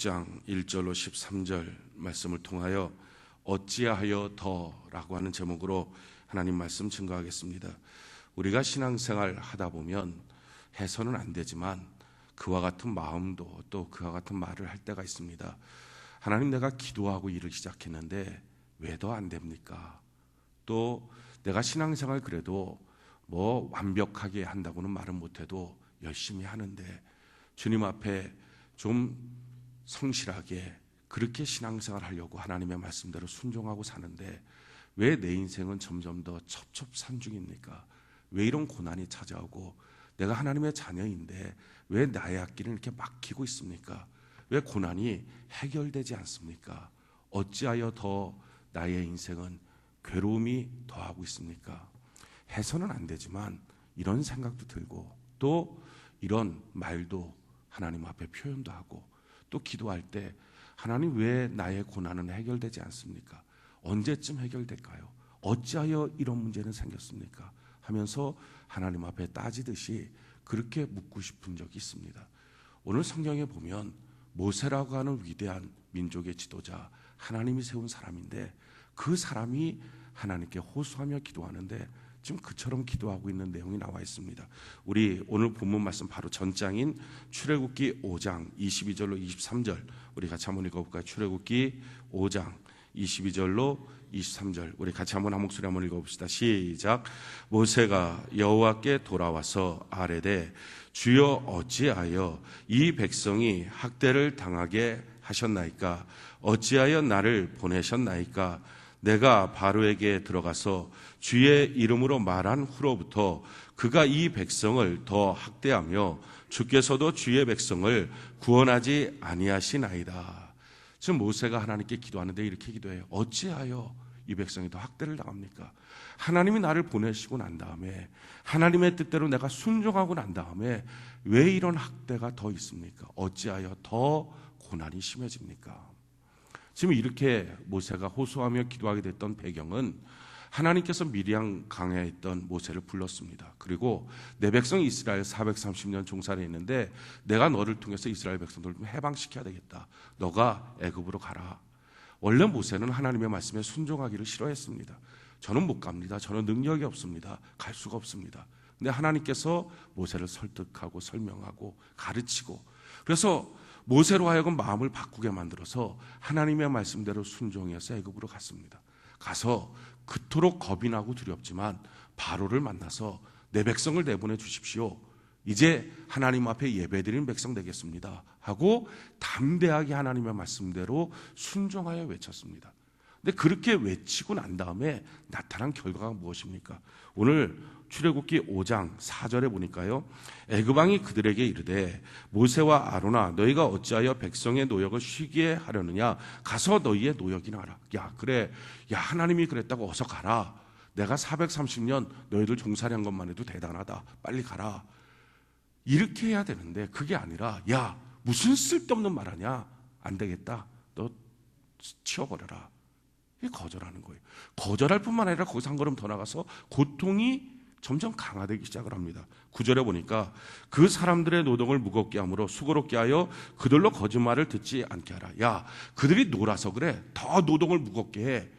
6장 1절로 13절 말씀을 통하여 어찌하여 더라고 하는 제목으로 하나님 말씀 증거하겠습니다. 우리가 신앙생활 하다 보면 해서는 안 되지만 그와 같은 마음도 또 그와 같은 말을 할 때가 있습니다. 하나님, 내가 기도하고 일을 시작했는데 왜 더 안 됩니까? 또 내가 신앙생활 그래도 뭐 완벽하게 한다고는 말은 못해도 열심히 하는데 주님 앞에 좀 성실하게 그렇게 신앙생활 하려고 하나님의 말씀대로 순종하고 사는데 왜 내 인생은 점점 더 첩첩산중입니까? 왜 이런 고난이 찾아오고 내가 하나님의 자녀인데 왜 나의 앞길은 이렇게 막히고 있습니까? 왜 고난이 해결되지 않습니까? 어찌하여 더 나의 인생은 괴로움이 더하고 있습니까? 해서는 안 되지만 이런 생각도 들고 또 이런 말도 하나님 앞에 표현도 하고 또 기도할 때 하나님, 왜 나의 고난은 해결되지 않습니까? 언제쯤 해결될까요? 어찌하여 이런 문제는 생겼습니까? 하면서 하나님 앞에 따지듯이 그렇게 묻고 싶은 적이 있습니다. 오늘 성경에 보면 모세라고 하는 위대한 민족의 지도자, 하나님이 세운 사람인데 그 사람이 하나님께 호소하며 기도하는데 지금 그처럼 기도하고 있는 내용이 나와 있습니다. 우리 오늘 본문 말씀 바로 전장인 출애굽기 5장 22절로 23절 우리 같이 한번 읽어볼까요? 출애굽기 5장 22절로 23절 우리 같이 한번 한 목소리 한번 읽어봅시다. 시작. 모세가 여호와께 돌아와서 아뢰되 주여 어찌하여 이 백성이 학대를 당하게 하셨나이까? 어찌하여 나를 보내셨나이까? 내가 바로에게 들어가서 주의 이름으로 말한 후로부터 그가 이 백성을 더 학대하며 주께서도 주의 백성을 구원하지 아니하시나이다. 지금 모세가 하나님께 기도하는데 이렇게 기도해요. 어찌하여 이 백성이 더 학대를 당합니까? 하나님이 나를 보내시고 난 다음에 하나님의 뜻대로 내가 순종하고 난 다음에 왜 이런 학대가 더 있습니까? 어찌하여 더 고난이 심해집니까? 지금 이렇게 모세가 호소하며 기도하게 됐던 배경은 하나님께서 미리암 강야에 있던 모세를 불렀습니다. 그리고 내 백성 이스라엘 430년 종살이 있는데 내가 너를 통해서 이스라엘 백성들을 좀 해방시켜야 되겠다. 너가 애굽으로 가라. 원래 모세는 하나님의 말씀에 순종하기를 싫어했습니다. 저는 못 갑니다. 저는 능력이 없습니다. 갈 수가 없습니다. 근데 하나님께서 모세를 설득하고 설명하고 가르치고 그래서 모세로 하여금 마음을 바꾸게 만들어서 하나님의 말씀대로 순종해서 애굽으로 갔습니다. 가서 그토록 겁이 나고 두렵지만 바로를 만나서 내 백성을 내보내 주십시오. 이제 하나님 앞에 예배드리는 백성 되겠습니다 하고 담대하게 하나님의 말씀대로 순종하여 외쳤습니다. 근데 그렇게 외치고 난 다음에 나타난 결과가 무엇입니까? 오늘 출애굽기 5장 4절에 보니까요, 애굽왕이 그들에게 이르되 모세와 아론아 너희가 어찌하여 백성의 노역을 쉬게 하려느냐? 가서 너희의 노역이나 하라. 야 그래, 야 하나님이 그랬다고 어서 가라. 내가 430년 너희들 종살이 한 것만 해도 대단하다. 빨리 가라. 이렇게 해야 되는데 그게 아니라 야 무슨 쓸데없는 말 하냐? 안 되겠다. 너 치워버려라. 이게 거절하는 거예요. 거절할 뿐만 아니라 거기서 한 걸음 더 나가서 고통이 점점 강화되기 시작을 합니다. 9절에 보니까 그 사람들의 노동을 무겁게 함으로 수고롭게 하여 그들로 거짓말을 듣지 않게 하라. 야 그들이 놀아서 그래. 더 노동을 무겁게 해.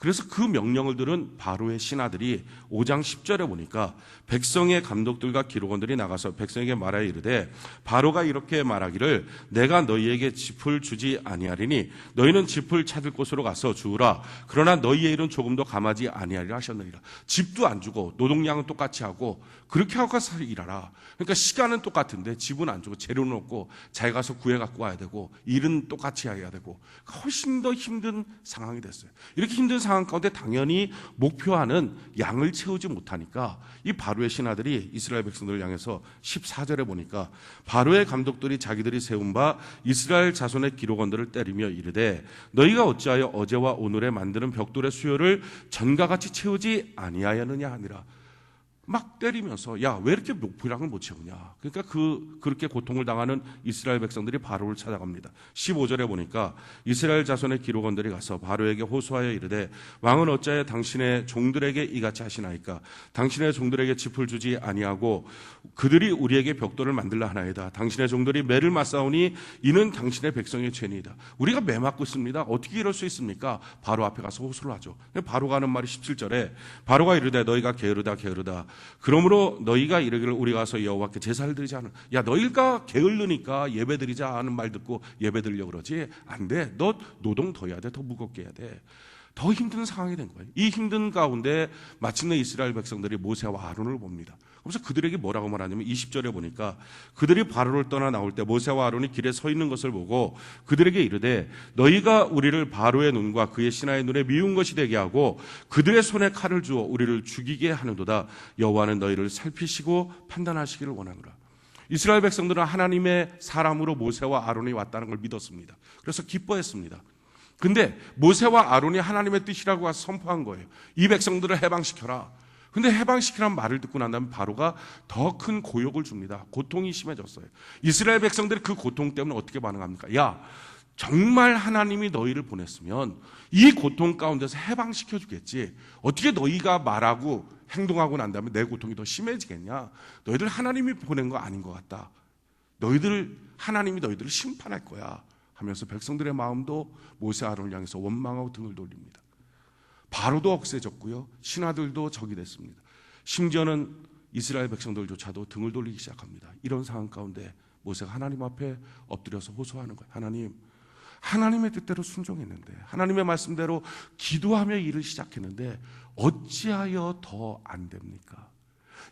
그래서 그 명령을 들은 바로의 신하들이 5장 10절에 보니까 백성의 감독들과 기록원들이 나가서 백성에게 말하여 이르되 바로가 이렇게 말하기를 내가 너희에게 짚을 주지 아니하리니 너희는 짚을 찾을 곳으로 가서 주우라. 그러나 너희의 일은 조금도 감하지 아니하리라 하셨느니라. 집도 안 주고 노동량은 똑같이 하고 그렇게 하고 가서 일하라. 그러니까 시간은 똑같은데 집은 안 주고 재료는 없고 잘 가서 구해 갖고 와야 되고 일은 똑같이 해야 되고 훨씬 더 힘든 상황이 됐어요. 이렇게 힘든 상황 가운데 당연히 목표하는 양을 채우지 못하니까 이 바로의 신하들이 이스라엘 백성들을 향해서 14절에 보니까 바로의 감독들이 자기들이 세운 바 이스라엘 자손의 기록원들을 때리며 이르되 너희가 어찌하여 어제와 오늘에 만드는 벽돌의 수요를 전과 같이 채우지 아니하였느냐 하니라. 막 때리면서 야, 왜 이렇게 목표량을 못 채우냐. 그러니까 그렇게 고통을 당하는 이스라엘 백성들이 바로를 찾아갑니다. 15절에 보니까 이스라엘 자손의 기록원들이 가서 바로에게 호소하여 이르되 왕은 어찌하여 당신의 종들에게 이같이 하시나이까. 당신의 종들에게 짚을 주지 아니하고 그들이 우리에게 벽돌을 만들라 하나이다. 당신의 종들이 매를 맞사오니 이는 당신의 백성의 죄니이다. 우리가 매 맞고 있습니다. 어떻게 이럴 수 있습니까? 바로 앞에 가서 호소를 하죠. 바로가 하는 말이 17절에 바로가 이르되 너희가 게으르다 게으르다. 그러므로 너희가 이르기를 우리 가서 여호와께 제사를 드리지 않은. 야, 너희가 게을르니까 예배 드리자 하는 말 듣고 예배 드리려고 그러지. 안 돼. 너 노동 더 해야 돼. 더 무겁게 해야 돼. 더 힘든 상황이 된 거예요. 이 힘든 가운데 마침내 이스라엘 백성들이 모세와 아론을 봅니다. 그래서 그들에게 뭐라고 말하냐면 20절에 보니까 그들이 바로를 떠나 나올 때 모세와 아론이 길에 서 있는 것을 보고 그들에게 이르되 너희가 우리를 바로의 눈과 그의 신하의 눈에 미운 것이 되게 하고 그들의 손에 칼을 주어 우리를 죽이게 하는도다. 여호와는 너희를 살피시고 판단하시기를 원하노라. 이스라엘 백성들은 하나님의 사람으로 모세와 아론이 왔다는 걸 믿었습니다. 그래서 기뻐했습니다. 근데 모세와 아론이 하나님의 뜻이라고 와서 선포한 거예요. 이 백성들을 해방시켜라. 근데 해방시키라는 말을 듣고 난 다음에 바로가 더 큰 고욕을 줍니다. 고통이 심해졌어요. 이스라엘 백성들이 그 고통 때문에 어떻게 반응합니까? 야, 정말 하나님이 너희를 보냈으면 이 고통 가운데서 해방시켜 주겠지. 어떻게 너희가 말하고 행동하고 난 다음에 내 고통이 더 심해지겠냐? 너희들 하나님이 보낸 거 아닌 것 같다. 하나님이 너희들을 심판할 거야 하면서 백성들의 마음도 모세 아론을 향해서 원망하고 등을 돌립니다. 바로도 억세졌고요. 신하들도 적이 됐습니다. 심지어는 이스라엘 백성들조차도 등을 돌리기 시작합니다. 이런 상황 가운데 모세가 하나님 앞에 엎드려서 호소하는 거예요. 하나님, 하나님의 뜻대로 순종했는데 하나님의 말씀대로 기도하며 일을 시작했는데 어찌하여 더 안 됩니까?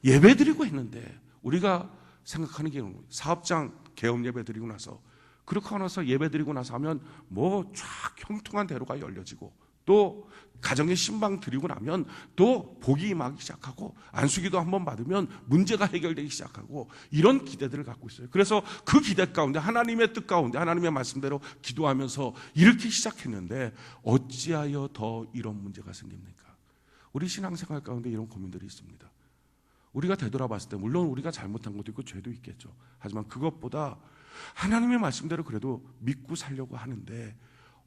예배드리고 했는데 우리가 생각하는 게 사업장 개업 예배드리고 나서 그렇게 나서 예배드리고 나서 하면 뭐 쫙 형통한 대로가 열려지고 또 가정에 신방 드리고 나면 또 복이 임하기 시작하고 안수기도 한번 받으면 문제가 해결되기 시작하고 이런 기대들을 갖고 있어요. 그래서 그 기대 가운데 하나님의 뜻 가운데 하나님의 말씀대로 기도하면서 이렇게 시작했는데 어찌하여 더 이런 문제가 생깁니까? 우리 신앙생활 가운데 이런 고민들이 있습니다. 우리가 되돌아봤을 때 물론 우리가 잘못한 것도 있고 죄도 있겠죠. 하지만 그것보다 하나님의 말씀대로 그래도 믿고 살려고 하는데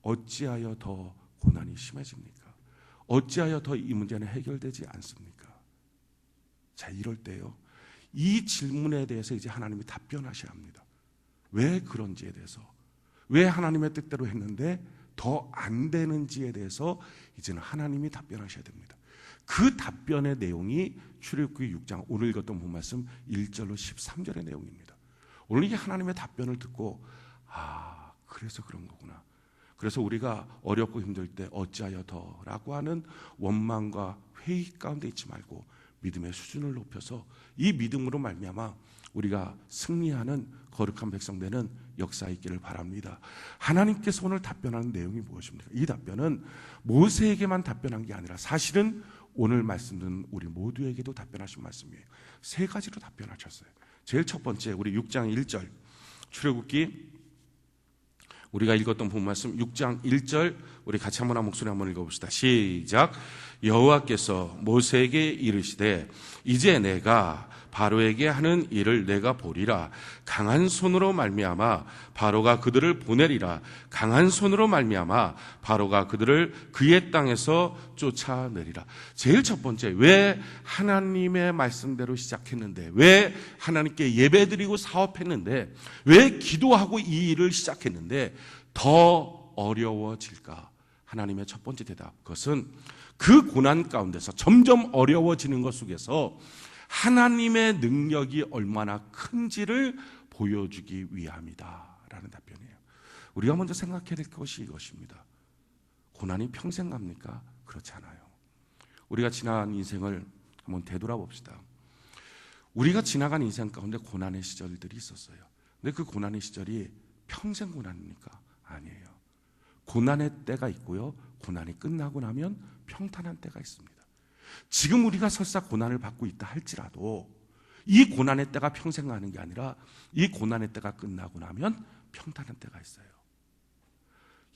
어찌하여 더 고난이 심해집니까? 어찌하여 더 이 문제는 해결되지 않습니까? 자, 이럴 때요, 이 질문에 대해서 이제 하나님이 답변하셔야 합니다. 왜 그런지에 대해서, 왜 하나님의 뜻대로 했는데 더 안 되는지에 대해서 이제는 하나님이 답변하셔야 됩니다. 그 답변의 내용이 출애굽기 6장 오늘 읽었던 본 말씀 1절로 13절의 내용입니다. 오늘 이 하나님의 답변을 듣고 그래서 그런 거구나. 그래서 우리가 어렵고 힘들 때 어찌하여 더라고 하는 원망과 회의 가운데 있지 말고 믿음의 수준을 높여서 이 믿음으로 말미암아 우리가 승리하는 거룩한 백성 되는 역사 있기를 바랍니다. 하나님께서 오늘 답변하는 내용이 무엇입니까? 이 답변은 모세에게만 답변한 게 아니라 사실은 오늘 말씀 듣는 우리 모두에게도 답변하신 말씀이에요. 세 가지로 답변하셨어요. 제일 첫 번째, 우리 6장 1절 출애굽기 우리가 읽었던 본 말씀 6장 1절 우리 같이 한번 목소리 한번 읽어봅시다. 시작. 여호와께서 모세에게 이르시되 이제 내가 바로에게 하는 일을 내가 보리라. 강한 손으로 말미암아 바로가 그들을 보내리라. 강한 손으로 말미암아 바로가 그들을 그의 땅에서 쫓아내리라. 제일 첫 번째, 왜 하나님의 말씀대로 시작했는데, 왜 하나님께 예배드리고 사업했는데, 왜 기도하고 이 일을 시작했는데 더 어려워질까? 하나님의 첫 번째 대답, 그것은 그 고난 가운데서 점점 어려워지는 것 속에서 하나님의 능력이 얼마나 큰지를 보여주기 위함이다 라는 답변이에요. 우리가 먼저 생각해야 될 것이 이것입니다. 고난이 평생 갑니까? 그렇지 않아요. 우리가 지난 인생을 한번 되돌아봅시다. 우리가 지나간 인생 가운데 고난의 시절들이 있었어요. 근데 그 고난의 시절이 평생 고난입니까? 아니에요. 고난의 때가 있고요, 고난이 끝나고 나면 평탄한 때가 있습니다. 지금 우리가 설사 고난을 받고 있다 할지라도 이 고난의 때가 평생 가는 게 아니라 이 고난의 때가 끝나고 나면 평탄한 때가 있어요.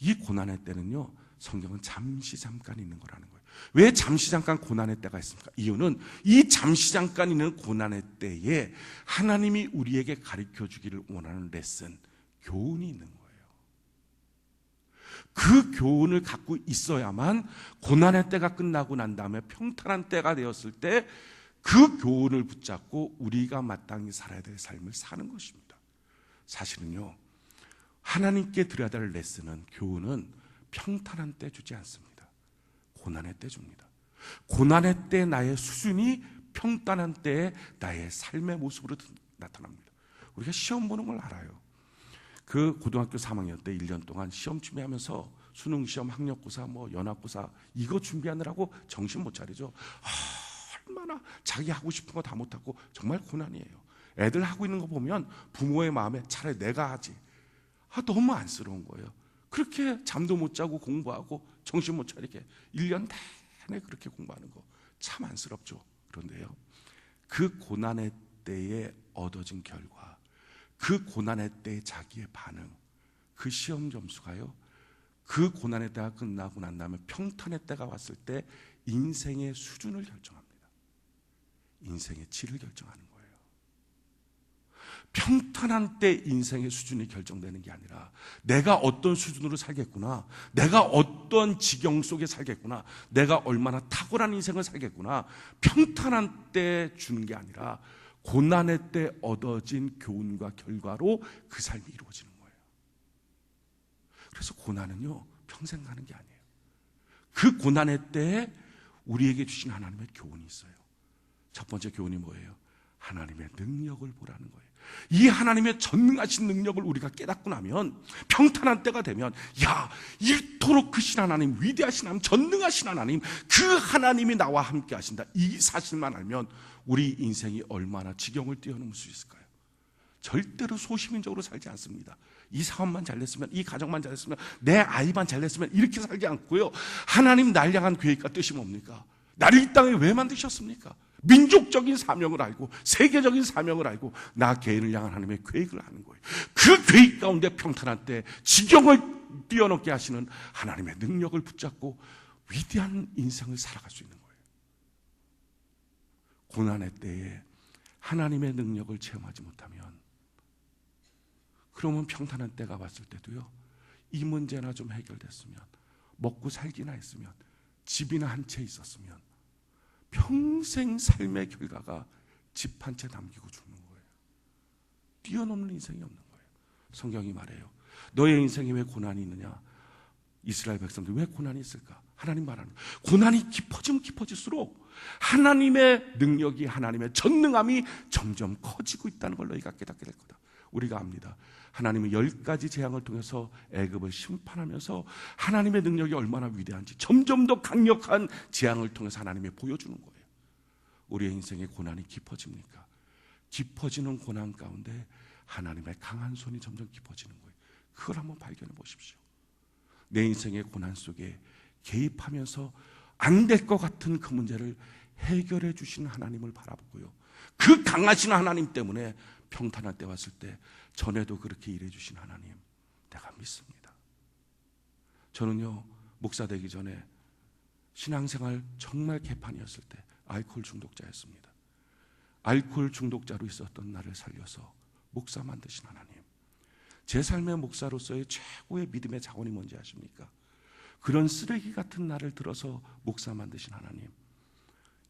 이 고난의 때는요, 성경은 잠깐 있는 거라는 거예요. 왜 잠시 잠깐 고난의 때가 있습니까? 이유는 이 잠시 잠깐 있는 고난의 때에 하나님이 우리에게 가르쳐 주기를 원하는 레슨, 교훈이 있는 거예요. 그 교훈을 갖고 있어야만 고난의 때가 끝나고 난 다음에 평탄한 때가 되었을 때 그 교훈을 붙잡고 우리가 마땅히 살아야 될 삶을 사는 것입니다. 사실은요, 하나님께 드려야 될 레슨은, 교훈은 평탄한 때 주지 않습니다. 고난의 때 줍니다. 고난의 때 나의 수준이 평탄한 때에 나의 삶의 모습으로 나타납니다. 우리가 시험 보는 걸 알아요. 그 고등학교 3학년 때 1년 동안 시험 준비하면서 수능시험, 학력고사, 연합고사 이거 준비하느라고 정신 못 차리죠. 얼마나 자기 하고 싶은 거 다 못하고 정말 고난이에요. 애들 하고 있는 거 보면 부모의 마음에 차라리 내가 하지. 너무 안쓰러운 거예요. 그렇게 잠도 못 자고 공부하고 정신 못 차리게 1년 내내 그렇게 공부하는 거 참 안쓰럽죠. 그런데요, 그 고난의 때에 얻어진 결과, 그 고난의 때의 자기의 반응, 그 시험 점수가요, 그 고난의 때가 끝나고 난 다음에 평탄의 때가 왔을 때 인생의 수준을 결정합니다. 인생의 질을 결정하는 거예요. 평탄한 때 인생의 수준이 결정되는 게 아니라 내가 어떤 수준으로 살겠구나, 내가 어떤 지경 속에 살겠구나, 내가 얼마나 탁월한 인생을 살겠구나, 평탄한 때 주는 게 아니라 고난의 때 얻어진 교훈과 결과로 그 삶이 이루어지는 거예요. 그래서 고난은요, 평생 가는 게 아니에요. 그 고난의 때에 우리에게 주신 하나님의 교훈이 있어요. 첫 번째 교훈이 뭐예요? 하나님의 능력을 보라는 거예요. 이 하나님의 전능하신 능력을 우리가 깨닫고 나면 평탄한 때가 되면, 이토록 크신 하나님, 위대하신 하나님, 전능하신 하나님, 그 하나님이 나와 함께 하신다, 이 사실만 알면 우리 인생이 얼마나 지경을 뛰어넘을 수 있을까요? 절대로 소시민적으로 살지 않습니다. 이 사업만 잘 됐으면, 이 가정만 잘 됐으면, 내 아이만 잘 됐으면 이렇게 살지 않고요, 하나님 날 향한 계획과 뜻이 뭡니까? 나를 이 땅에 왜 만드셨습니까? 민족적인 사명을 알고 세계적인 사명을 알고 나 개인을 향한 하나님의 계획을 아는 거예요. 그 계획 가운데 평탄한 때 지경을 뛰어넘게 하시는 하나님의 능력을 붙잡고 위대한 인생을 살아갈 수 있는 거예요. 고난의 때에 하나님의 능력을 체험하지 못하면, 그러면 평탄한 때가 왔을 때도요, 이 문제나 좀 해결됐으면, 먹고 살기나 했으면, 집이나 한 채 있었으면, 평생 삶의 결과가 집 한 채 남기고 죽는 거예요. 뛰어넘는 인생이 없는 거예요. 성경이 말해요. 너의 인생에 왜 고난이 있느냐? 이스라엘 백성들 왜 고난이 있을까? 하나님 말하는 거예요. 고난이 깊어지면 깊어질수록 하나님의 능력이, 하나님의 전능함이 점점 커지고 있다는 걸 너희가 깨닫게 될 거다. 우리가 압니다. 하나님은 10가지 재앙을 통해서 애굽을 심판하면서 하나님의 능력이 얼마나 위대한지 점점 더 강력한 재앙을 통해서 하나님이 보여주는 거예요. 우리의 인생의 고난이 깊어집니까? 깊어지는 고난 가운데 하나님의 강한 손이 점점 깊어지는 거예요. 그걸 한번 발견해 보십시오. 내 인생의 고난 속에 개입하면서 안 될 것 같은 그 문제를 해결해 주시는 하나님을 바라보고요, 그 강하신 하나님 때문에 평탄한 때 왔을 때 전에도 그렇게 일해 주신 하나님, 내가 믿습니다. 저는요, 목사 되기 전에 신앙생활 정말 개판이었을 때 알코올 중독자였습니다. 알코올 중독자로 있었던 나를 살려서 목사 만드신 하나님, 제 삶의 목사로서의 최고의 믿음의 자원이 뭔지 아십니까? 그런 쓰레기 같은 나를 들어서 목사 만드신 하나님,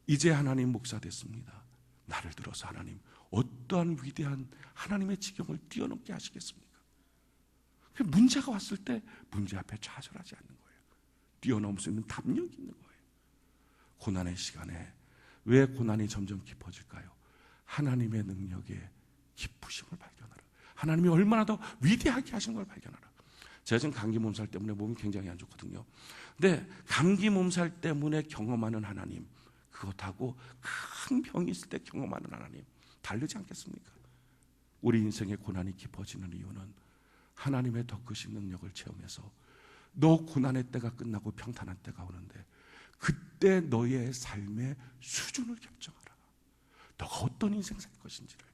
이제 하나님 목사 됐습니다. 나를 들어서 하나님 어떠한 위대한 하나님의 지경을 뛰어넘게 하시겠습니까? 문제가 왔을 때 문제 앞에 좌절하지 않는 거예요. 뛰어넘을 수 있는 담력이 있는 거예요. 고난의 시간에 왜 고난이 점점 깊어질까요? 하나님의 능력의 깊으심을 발견하라. 하나님이 얼마나 더 위대하게 하신 걸 발견하라. 제가 지금 감기 몸살 때문에 몸이 굉장히 안 좋거든요. 근데 감기 몸살 때문에 경험하는 하나님, 그것하고 큰 병이 있을 때 경험하는 하나님 다르지 않겠습니까? 우리 인생의 고난이 깊어지는 이유는 하나님의 더 크신 능력을 체험해서 너 고난의 때가 끝나고 평탄한 때가 오는데 그때 너의 삶의 수준을 결정하라. 너가 어떤 인생 살 것인지를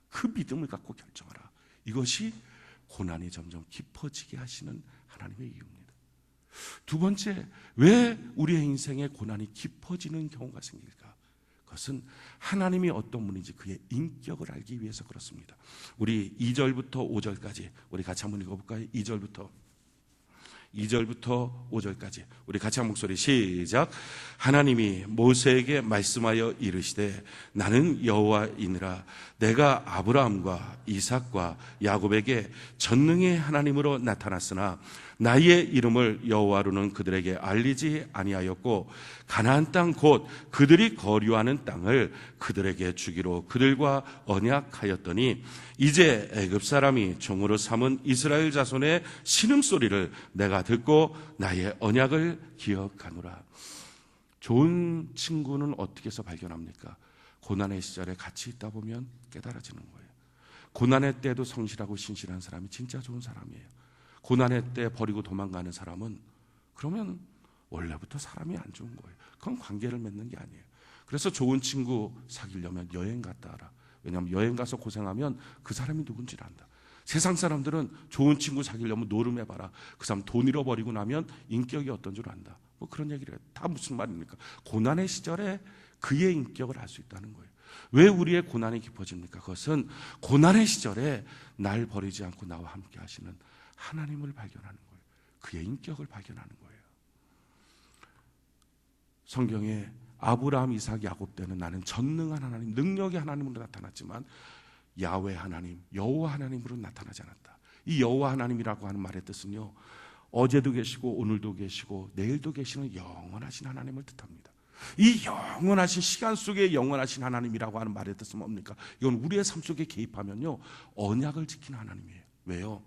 그 믿음을 갖고 결정하라. 이것이 고난이 점점 깊어지게 하시는 하나님의 이유입니다. 두 번째, 왜 우리의 인생에 고난이 깊어지는 경우가 생길까? 그것은 하나님이 어떤 분인지 그의 인격을 알기 위해서 그렇습니다. 우리 2절부터 5절까지 우리 같이 한번 읽어볼까요? 2절부터 5절까지 우리 같이 한 목소리 시작. 하나님이 모세에게 말씀하여 이르시되 나는 여호와이니라. 내가 아브라함과 이삭과 야곱에게 전능의 하나님으로 나타났으나 나의 이름을 여호와로는 그들에게 알리지 아니하였고 가나안 땅 곧 그들이 거류하는 땅을 그들에게 주기로 그들과 언약하였더니 이제 애굽 사람이 종으로 삼은 이스라엘 자손의 신음소리를 내가 듣고 나의 언약을 기억하노라. 좋은 친구는 어떻게 해서 발견합니까? 고난의 시절에 같이 있다 보면 깨달아지는 거예요. 고난의 때도 성실하고 신실한 사람이 진짜 좋은 사람이에요. 고난의 때 버리고 도망가는 사람은 그러면 원래부터 사람이 안 좋은 거예요. 그건 관계를 맺는 게 아니에요. 그래서 좋은 친구 사귀려면 여행 갔다 와라. 왜냐하면 여행 가서 고생하면 그 사람이 누군지를 안다. 세상 사람들은 좋은 친구 사귀려면 노름해봐라. 그 사람 돈 잃어버리고 나면 인격이 어떤 줄 안다. 뭐 그런 얘기를 해요. 다 무슨 말입니까? 고난의 시절에 그의 인격을 알 수 있다는 거예요. 왜 우리의 고난이 깊어집니까? 그것은 고난의 시절에 날 버리지 않고 나와 함께 하시는 하나님을 발견하는 거예요. 그의 인격을 발견하는 거예요. 성경에 아브라함, 이삭, 야곱 때는 나는 전능한 하나님, 능력의 하나님으로 나타났지만 야훼 하나님, 여호와 하나님으로 나타나지 않았다. 이 여호와 하나님이라고 하는 말의 뜻은요, 어제도 계시고 오늘도 계시고 내일도 계시는 영원하신 하나님을 뜻합니다. 이 영원하신 시간 속에 영원하신 하나님이라고 하는 말의 뜻은 뭡니까? 이건 우리의 삶 속에 개입하면요 언약을 지키는 하나님이에요. 왜요?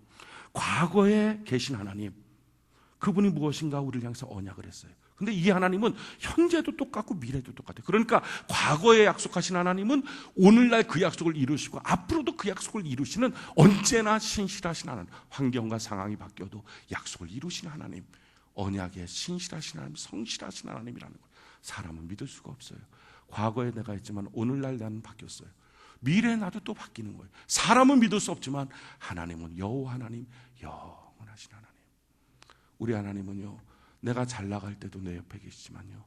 과거에 계신 하나님, 그분이 무엇인가 우리를 향해서 언약을 했어요. 근데 이 하나님은 현재도 똑같고 미래도 똑같아요. 그러니까 과거에 약속하신 하나님은 오늘날 그 약속을 이루시고 앞으로도 그 약속을 이루시는 언제나 신실하신 하나님, 환경과 상황이 바뀌어도 약속을 이루시는 하나님, 언약에 신실하신 하나님, 성실하신 하나님이라는 거예요. 사람은 믿을 수가 없어요. 과거에 내가 했지만 오늘날 나는 바뀌었어요. 미래에 나도 또 바뀌는 거예요. 사람은 믿을 수 없지만 하나님은 여호와 하나님, 영원하신 하나님. 우리 하나님은요, 내가 잘 나갈 때도 내 옆에 계시지만요,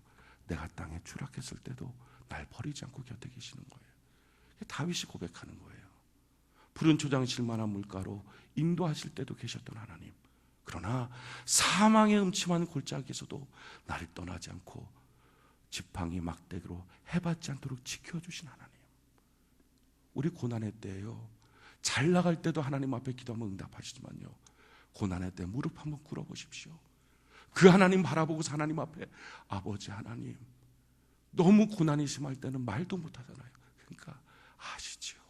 내가 땅에 추락했을 때도 날 버리지 않고 곁에 계시는 거예요. 다윗이 고백하는 거예요. 푸른 초장 실만한 물가로 인도하실 때도 계셨던 하나님, 그러나 사망의 음침한 골짜기에서도 나를 떠나지 않고 지팡이 막대기로 해받지 않도록 지켜주신 하나님. 우리 고난의 때에요, 잘 나갈 때도 하나님 앞에 기도하면 응답하시지만요, 고난의 때 무릎 한번 꿇어보십시오. 그 하나님 바라보고서 하나님 앞에 아버지 하나님, 너무 고난이 심할 때는 말도 못하잖아요. 그러니까 아시지요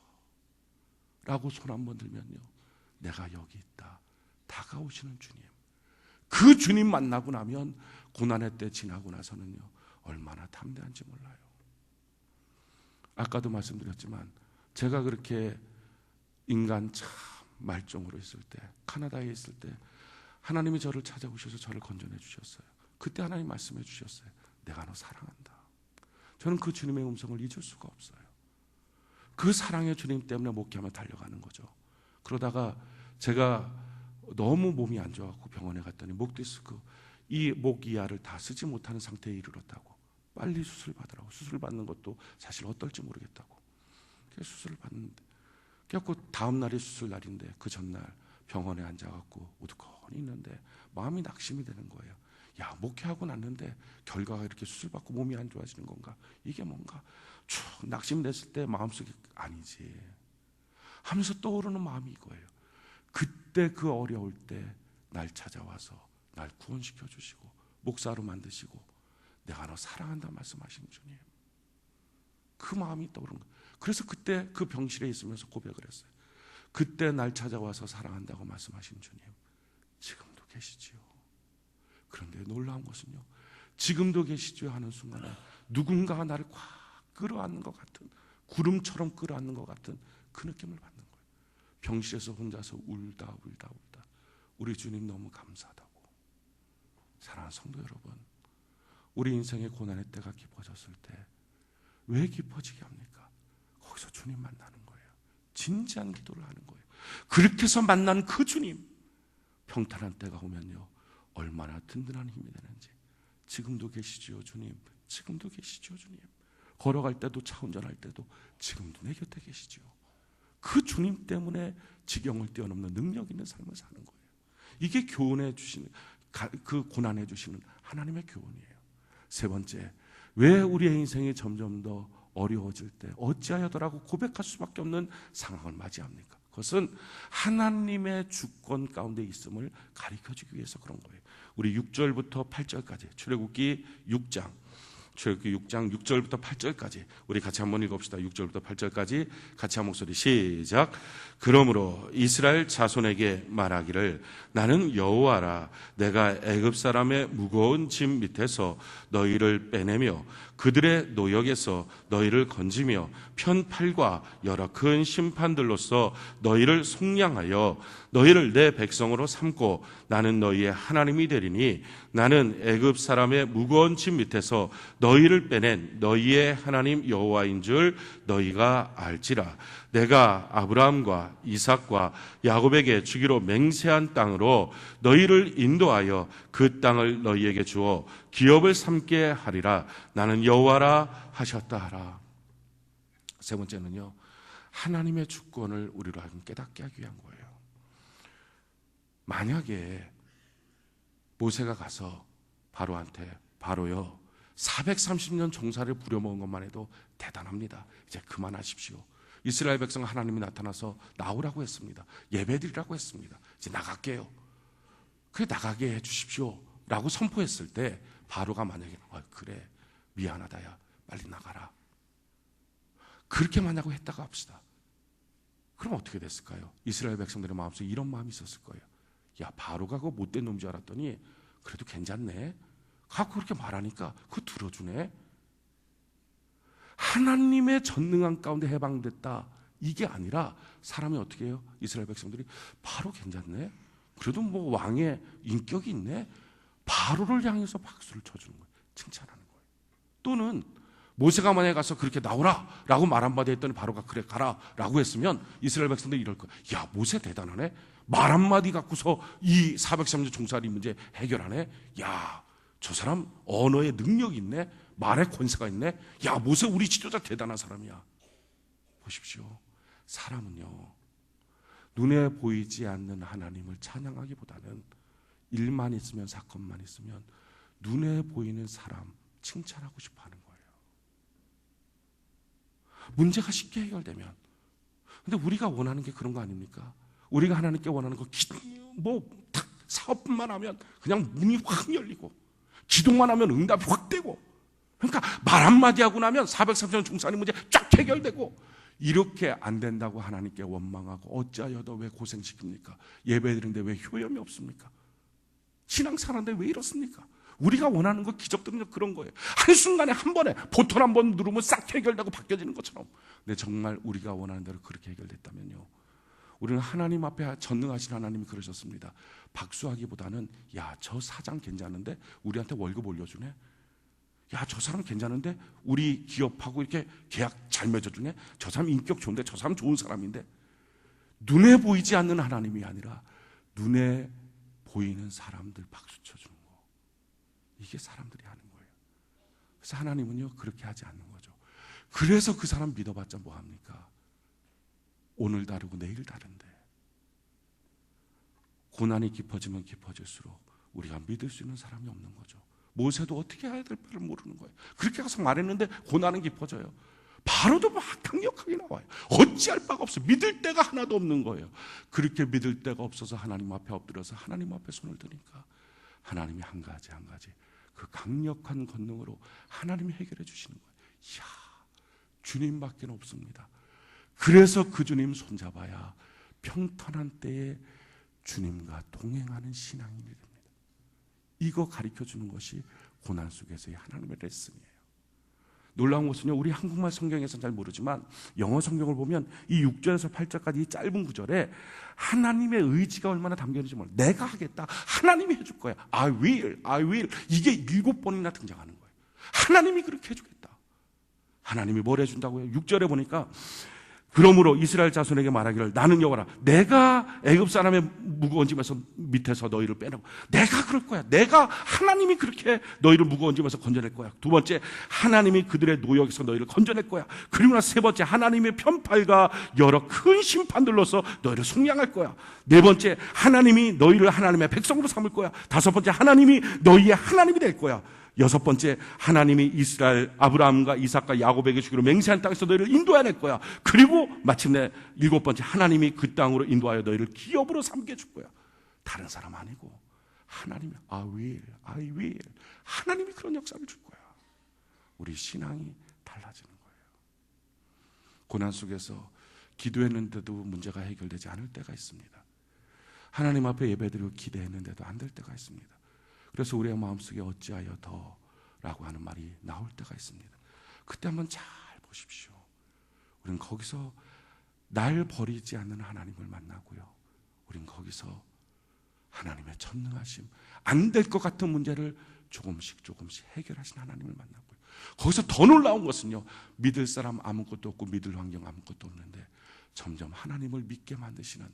라고 손 한번 들면요, 내가 여기 있다 다가오시는 주님, 그 주님 만나고 나면 고난의 때 지나고 나서는요 얼마나 담대한지 몰라요. 아까도 말씀드렸지만 제가 그렇게 인간 참 말종으로 있을 때, 카나다에 있을 때 하나님이 저를 찾아오셔서 저를 건져내 주셨어요. 그때 하나님 말씀해 주셨어요. 내가 너 사랑한다. 저는 그 주님의 음성을 잊을 수가 없어요. 그 사랑의 주님 때문에 목회하며 달려가는 거죠. 그러다가 제가 너무 몸이 안 좋아갖고 병원에 갔더니 목 디스크, 이 목 이하를 다 쓰지 못하는 상태에 이르렀다고. 빨리 수술 받으라고. 수술 받는 것도 사실 어떨지 모르겠다고. 그래서 수술을 받는데, 그래갖고 다음 날이 수술 날인데 그 전날 병원에 앉아갖고 우두커니 있는데 마음이 낙심이 되는 거예요. 야, 목회하고 났는데 결과가 이렇게 수술 받고 몸이 안 좋아지는 건가? 이게 뭔가 쭉 낙심됐을 때 마음속에 아니지 하면서 떠오르는 마음이 이거예요. 그때 그 어려울 때 날 찾아와서 날 구원시켜 주시고 목사로 만드시고 내가 너 사랑한다 말씀하시는 주님, 그 마음이 떠오르는 거예요. 그래서 그때 그 병실에 있으면서 고백을 했어요. 그때 날 찾아와서 사랑한다고 말씀하신 주님, 지금도 계시지요. 그런데 놀라운 것은요, 지금도 계시지요 하는 순간에 누군가가 나를 꽉 끌어안는 것 같은, 구름처럼 끌어안는 것 같은 그 느낌을 받는 거예요. 병실에서 혼자서 울다 우리 주님 너무 감사하다고. 사랑하는 성도 여러분, 우리 인생의 고난의 때가 깊어졌을 때 왜 깊어지게 합니까? 거기서 주님 만나는 거예요. 진지한 기도를 하는 거예요. 그렇게 해서 만난 그 주님, 평탄한 때가 오면요 얼마나 든든한 힘이 되는지. 지금도 계시지요 주님. 지금도 계시지요 주님. 걸어갈 때도 차 운전할 때도 지금도 내 곁에 계시지요. 그 주님 때문에 지경을 뛰어넘는 능력 있는 삶을 사는 거예요. 이게 교훈해 주시는, 그 고난해 주시는 하나님의 교훈이에요. 세 번째, 왜 우리의 인생이 점점 더 어려워질 때 어찌하여더라고 고백할 수밖에 없는 상황을 맞이합니까? 그것은 하나님의 주권 가운데 있음을 가르쳐주기 위해서 그런 거예요. 우리 6절부터 8절까지 출애굽기 6장 6절부터 8절까지 우리 같이 한번 읽읍시다. 6절부터 8절까지 같이 한 목소리 시작. 그러므로 이스라엘 자손에게 말하기를 나는 여호와라. 내가 애굽 사람의 무거운 짐 밑에서 너희를 빼내며 그들의 노역에서 너희를 건지며 편팔과 여러 큰 심판들로서 너희를 속량하여 너희를 내 백성으로 삼고 나는 너희의 하나님이 되리니 나는 애굽 사람의 무거운 짐 밑에서 너희를 빼낸 너희의 하나님 여호와인 줄 너희가 알지라. 내가 아브라함과 이삭과 야곱에게 주기로 맹세한 땅으로 너희를 인도하여 그 땅을 너희에게 주어 기업을 삼게 하리라. 나는 여호와라 하셨다 하라. 세 번째는요, 하나님의 주권을 우리로 하여금 깨닫게 하기 위한 거예요. 만약에 모세가 가서 바로한테 바로요 430년 종사를 부려먹은 것만 해도 대단합니다. 이제 그만하십시오. 이스라엘 백성 하나님이 나타나서 나오라고 했습니다. 예배드리라고 했습니다. 이제 나갈게요. 그래 나가게 해주십시오 라고 선포했을 때 바로가 만약에 그래 미안하다 야 빨리 나가라 그렇게 만약에 했다고 합시다. 그럼 어떻게 됐을까요? 이스라엘 백성들의 마음속에 이런 마음이 있었을 거예요. 야 바로가 그거 못된 놈인 줄 알았더니 그래도 괜찮네 가고 그렇게 말하니까 그거 들어주네. 하나님의 전능한 가운데 해방됐다 이게 아니라 사람이 어떻게 해요? 이스라엘 백성들이 바로 괜찮네 그래도 뭐 왕의 인격이 있네 바로를 향해서 박수를 쳐주는 거예요. 칭찬하는 거예요. 또는 모세가 만약에 가서 그렇게 나오라 라고 말 한마디 했더니 바로가 그래 가라 라고 했으면 이스라엘 백성들이 이럴 거예요. 야 모세 대단하네 말 한마디 갖고서 이 430년 종살이 문제 해결하네. 야 저 사람 언어에 능력이 있네 말에 권세가 있네. 야 모세 우리 지도자 대단한 사람이야. 보십시오. 사람은요 눈에 보이지 않는 하나님을 찬양하기보다는 일만 있으면 사건만 있으면 눈에 보이는 사람 칭찬하고 싶어 하는 거예요. 문제가 쉽게 해결되면. 근데 우리가 원하는 게 그런 거 아닙니까? 우리가 하나님께 원하는 거 사업만 하면 그냥 문이 확 열리고 기도만 하면 응답이 확 되고 그러니까 말 한마디 하고 나면 430년 종살이 문제 쫙 해결되고 이렇게 안 된다고 하나님께 원망하고 어찌하여 더 왜 고생시킵니까? 예배드리는데 왜 효염이 없습니까? 신앙생활하는데 왜 이렇습니까? 우리가 원하는 거 기적들은 그런 거예요. 한순간에 한 번에 보통 한 번 누르면 싹 해결되고 바뀌어지는 것처럼. 근데 정말 우리가 원하는 대로 그렇게 해결됐다면요 우리는 하나님 앞에 전능하신 하나님이 그러셨습니다. 박수하기보다는 야 저 사장 괜찮은데 우리한테 월급 올려주네. 야 저 사람 괜찮은데 우리 기업하고 이렇게 계약 잘 맺어주네. 저 사람 인격 좋은데 저 사람 좋은 사람인데. 눈에 보이지 않는 하나님이 아니라 눈에 보이는 사람들 박수 쳐주는 거. 이게 사람들이 하는 거예요. 그래서 하나님은요 그렇게 하지 않는 거죠. 그래서 그 사람 믿어봤자 뭐합니까? 오늘 다르고 내일 다른데 고난이 깊어지면 깊어질수록 우리가 믿을 수 있는 사람이 없는 거죠. 모세도 어떻게 해야 될 바를 모르는 거예요. 그렇게 가서 말했는데 고난은 깊어져요. 바로도 막 강력하게 나와요. 어찌할 바가 없어요. 믿을 데가 하나도 없는 거예요. 그렇게 믿을 데가 없어서 하나님 앞에 엎드려서 하나님 앞에 손을 드니까 하나님이 한 가지 한 가지 그 강력한 권능으로 하나님이 해결해 주시는 거예요. 이야, 주님밖에 없습니다. 그래서 그 주님 손잡아야 평탄한 때에 주님과 동행하는 신앙인이 됩니다. 이거 가르쳐주는 것이 고난 속에서의 하나님의 레슨이에요. 놀라운 것은요 우리 한국말 성경에서는 잘 모르지만 영어 성경을 보면 이 6절에서 8절까지 이 짧은 구절에 하나님의 의지가 얼마나 담겨있는지 몰라요. 내가 하겠다. 하나님이 해줄 거야. I will. 이게 7번이나 등장하는 거예요. 하나님이 그렇게 해주겠다. 하나님이 뭘 해준다고요? 6절에 보니까 그러므로 이스라엘 자손에게 말하기를 나는 여호와라. 내가 애굽 사람의 무거운 짐에서 밑에서 너희를 빼내고 내가 그럴 거야. 내가 하나님이 그렇게 너희를 무거운 짐에서 건져낼 거야. 두 번째, 하나님이 그들의 노역에서 너희를 건져낼 거야. 그리고 나서 세 번째, 하나님의 편팔과 여러 큰 심판들로서 너희를 속량할 거야. 네 번째, 하나님이 너희를 하나님의 백성으로 삼을 거야. 다섯 번째, 하나님이 너희의 하나님이 될 거야. 여섯 번째, 하나님이 이스라엘 아브라함과 이삭과 야곱에게 주기로 맹세한 땅에서 너희를 인도해낼 거야. 그리고 마침내 일곱 번째, 하나님이 그 땅으로 인도하여 너희를 기업으로 삼게 줄 거야. 다른 사람 아니고 하나님이 I will 하나님이 그런 역사를 줄 거야. 우리 신앙이 달라지는 거예요. 고난 속에서 기도했는데도 문제가 해결되지 않을 때가 있습니다. 하나님 앞에 예배드리고 기대했는데도 안 될 때가 있습니다. 그래서 우리의 마음속에 어찌하여 더 라고 하는 말이 나올 때가 있습니다. 그때 한번 잘 보십시오. 우린 거기서 날 버리지 않는 하나님을 만나고요, 우린 거기서 하나님의 전능하심, 안 될 것 같은 문제를 조금씩 해결하신 하나님을 만나고요, 거기서 더 놀라운 것은요, 믿을 사람 아무것도 없고 믿을 환경 아무것도 없는데 점점 하나님을 믿게 만드시는,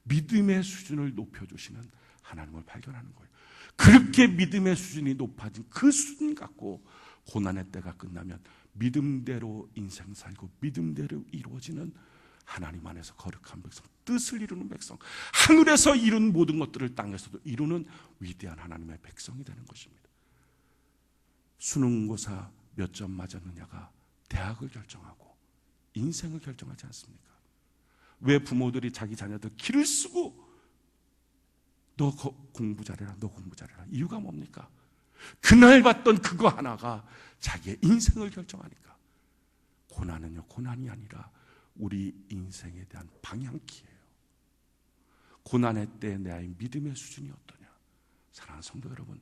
믿음의 수준을 높여주시는 하나님을 발견하는 거예요. 그렇게 믿음의 수준이 높아진 그 수준 갖고 고난의 때가 끝나면 믿음대로 인생 살고 믿음대로 이루어지는 하나님 안에서 거룩한 백성, 뜻을 이루는 백성, 하늘에서 이룬 모든 것들을 땅에서도 이루는 위대한 하나님의 백성이 되는 것입니다. 수능고사 몇 점 맞았느냐가 대학을 결정하고 인생을 결정하지 않습니까? 왜 부모들이 자기 자녀들 길을 쓰고 너 공부 잘해라, 너 공부 잘해라. 이유가 뭡니까? 그날 봤던 그거 하나가 자기의 인생을 결정하니까. 고난은요, 고난이 아니라 우리 인생에 대한 방향키예요. 고난의 때 내 아이 믿음의 수준이 어떠냐? 사랑하는 성도 여러분,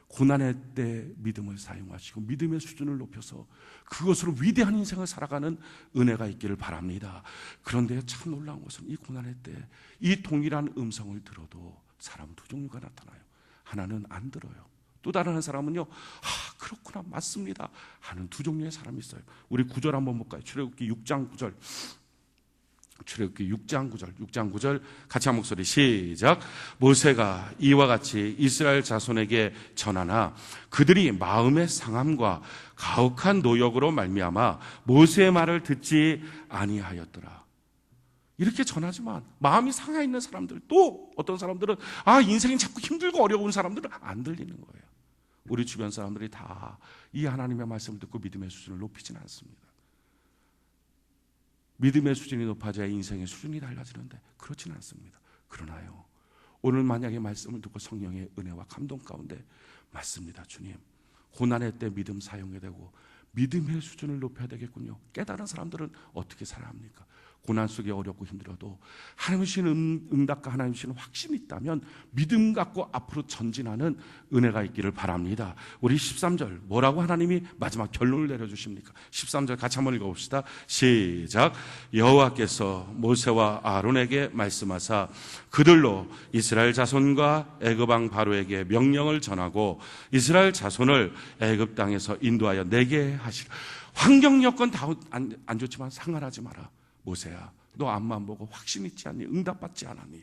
고난의 때 믿음을 사용하시고 믿음의 수준을 높여서 그것으로 위대한 인생을 살아가는 은혜가 있기를 바랍니다. 그런데 참 놀라운 것은 이 고난의 때 이 동일한 음성을 들어도 사람 두 종류가 나타나요. 하나는 안 들어요. 또 다른 한 사람은요, 그렇구나, 맞습니다 하는 두 종류의 사람이 있어요. 우리 구절 한번 볼까요? 출애굽기 6장 9절. 출애굽기 6장 9절 같이 한 목소리 시작. 모세가 이와 같이 이스라엘 자손에게 전하나 그들이 마음의 상함과 가혹한 노역으로 말미암아 모세의 말을 듣지 아니하였더라. 이렇게 전하지만 마음이 상해 있는 사람들, 또 어떤 사람들은 인생이 자꾸 힘들고 어려운 사람들은 안 들리는 거예요. 우리 주변 사람들이 다 이 하나님의 말씀을 듣고 믿음의 수준을 높이지는 않습니다. 믿음의 수준이 높아져야 인생의 수준이 달라지는데 그렇지는 않습니다. 그러나요, 오늘 만약에 말씀을 듣고 성령의 은혜와 감동 가운데 맞습니다, 주님, 고난의 때 믿음 사용해야 되고 믿음의 수준을 높여야 되겠군요. 깨달은 사람들은 어떻게 살아야 합니까? 고난 속에 어렵고 힘들어도 하나님 주시는 응답과 하나님 주시는 확신이 있다면 믿음 갖고 앞으로 전진하는 은혜가 있기를 바랍니다. 우리 13절 뭐라고 하나님이 마지막 결론을 내려주십니까? 13절 같이 한번 읽어봅시다. 시작. 여호와께서 모세와 아론에게 말씀하사 그들로 이스라엘 자손과 애굽 왕 바로에게 명령을 전하고 이스라엘 자손을 애굽 땅에서 인도하여 내게 하시라. 환경 여건 다 안 좋지만 상관하지 마라. 모세야, 너 앞만 보고 확신 있지 않니? 응답받지 않았니?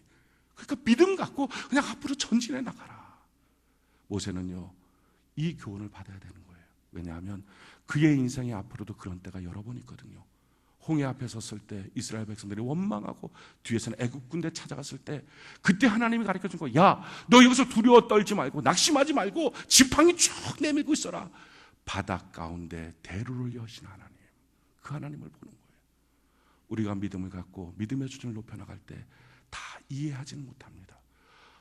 그러니까 믿음 갖고 그냥 앞으로 전진해 나가라. 모세는요, 이 교훈을 받아야 되는 거예요. 왜냐하면 그의 인생에 앞으로도 그런 때가 여러 번 있거든요. 홍해 앞에 섰을 때 이스라엘 백성들이 원망하고 뒤에서는 애굽 군대 찾아갔을 때 그때 하나님이 가르쳐준 거, 야, 너 여기서 두려워 떨지 말고 낙심하지 말고 지팡이 쭉 내밀고 있어라. 바닷 가운데 대루를 여신 하나님, 그 하나님을 보는 거예요. 우리가 믿음을 갖고 믿음의 수준을 높여나갈 때 다 이해하지는 못합니다.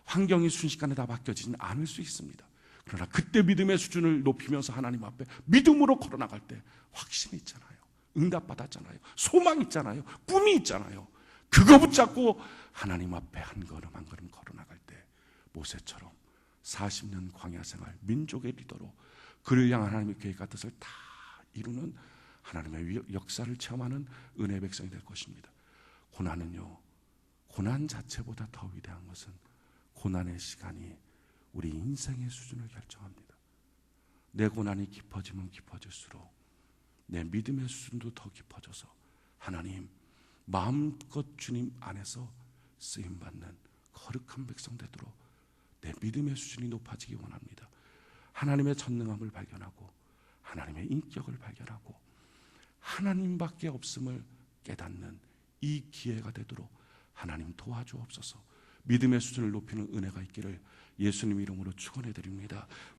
환경이 순식간에 다 바뀌어지진 않을 수 있습니다. 그러나 그때 믿음의 수준을 높이면서 하나님 앞에 믿음으로 걸어나갈 때 확신이 있잖아요. 응답받았잖아요. 소망 있잖아요. 꿈이 있잖아요. 그거 붙잡고 하나님 앞에 한 걸음 한 걸음 걸어나갈 때 모세처럼 40년 광야 생활 민족의 리더로 그를 향한 하나님의 계획과 뜻을 다 이루는 하나님의 역사를 체험하는 은혜의 백성이 될 것입니다. 고난은요, 고난 자체보다 더 위대한 것은 고난의 시간이 우리 인생의 수준을 결정합니다. 내 고난이 깊어지면 깊어질수록 내 믿음의 수준도 더 깊어져서 하나님, 마음껏 주님 안에서 쓰임받는 거룩한 백성 되도록 내 믿음의 수준이 높아지기 원합니다. 하나님의 전능함을 발견하고 하나님의 인격을 발견하고 하나님밖에 없음을 깨닫는 이 기회가 되도록 하나님 도와주옵소서. 믿음의 수준을 높이는 은혜가 있기를 예수님 이름으로 축원해 드립니다.